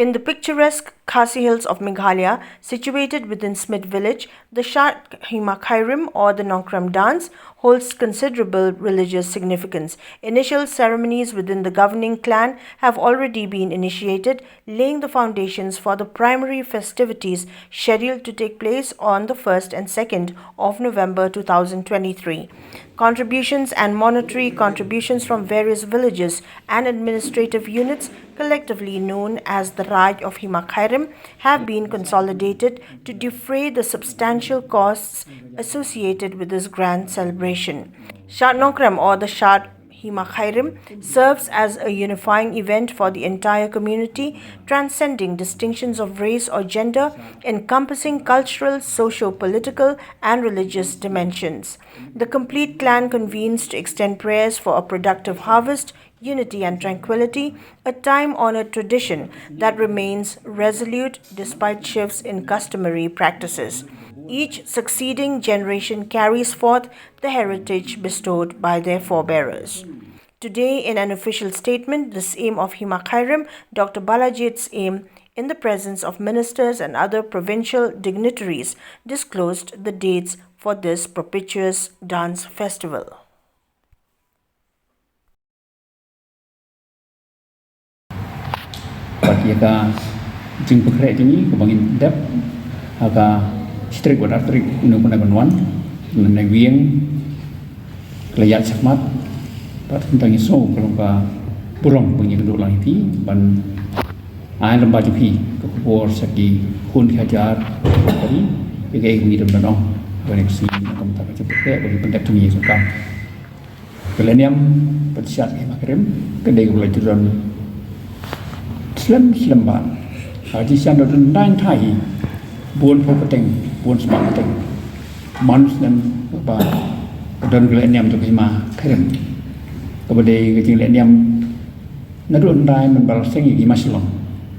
In the picturesque Khasi Hills of Meghalaya, situated within Smit village, the Shad Hima Khyrim or the Nongkrem Dance holds considerable religious significance. Initial ceremonies within the governing clan have already been initiated, laying the foundations for the primary festivities scheduled to take place on the 1st and 2nd of November 2023. Contributions and monetary contributions from various villages and administrative units, collectively known as the Raid of Hima Khyrim, have been consolidated to defray the substantial costs associated with this grand celebration. Shad Nongkrem or the Shad Hima Khyrim serves as a unifying event for the entire community, transcending distinctions of race or gender, encompassing cultural, socio-political, and religious dimensions. The complete clan convenes to extend prayers for a productive harvest, unity and tranquility, a time-honored tradition that remains resolute despite shifts in customary practices. Each succeeding generation carries forth the heritage bestowed by their forebearers. Today, in an official statement, the Same of Hima Khyrim, Dr. Balajit Same, in the presence of ministers and other provincial dignitaries, disclosed the dates for this propitious dance festival. Jika jing pekerja ini kebangin dap, aga strik wadah strik unu penaguan, mengenai wieng, kelayat sakmat, pada tentang isu kalau ka burung punya kedua lang itu, ban air lembah juhi kekubur segi hun dihajar, tadi jika ibu hidup dan orang koneksi macam tak macam pekerja bagi pendek tungi suka. Keleniam Shad Hima Khyrim kedai pelajaran Slim ban, di sana ada nine thai, buan poketeng, buan semak peteng, manus dan apa, dan keleniam tu Hima Khyrim. Kepada keleniam, nadu nai membalaseng Hima Silong,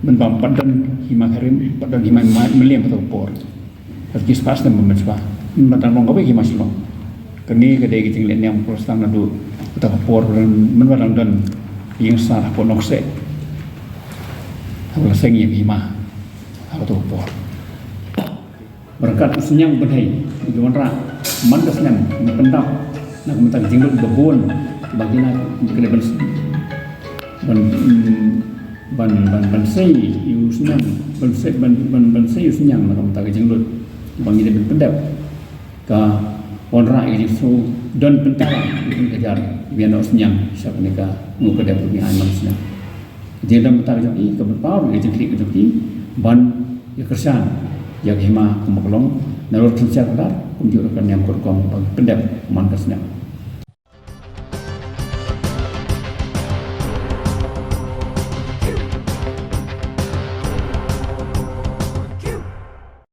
membam padan Hima Khyrim, padan Hima meliam atau por. Pergi sepas dan membaca, membaca long kau Hima Silong. Kini kedai keleniam proses nadu atau por dan membaca dan yang sah pun nokse. Kalau saya ingin Hima, aku tahu por. Berkat senyang berhai, di mana mandas nem, pendap, nak mentang jinggut berbun, bagi nak kena ban say you senyang, ban say you senyang, nak mentang jinggut, bagi dia pendap. Ka orang ini so dan pentang, kejar biar nak senyang, siapa ni ka ngukadap punya anak senyang. Dia dalam mentang ini keberpau, dia jadi kecuali ban ya kersan, ya Hima kumaklong, nalar kerja kadar, kunjur akan yang kurang pendap man kesenang.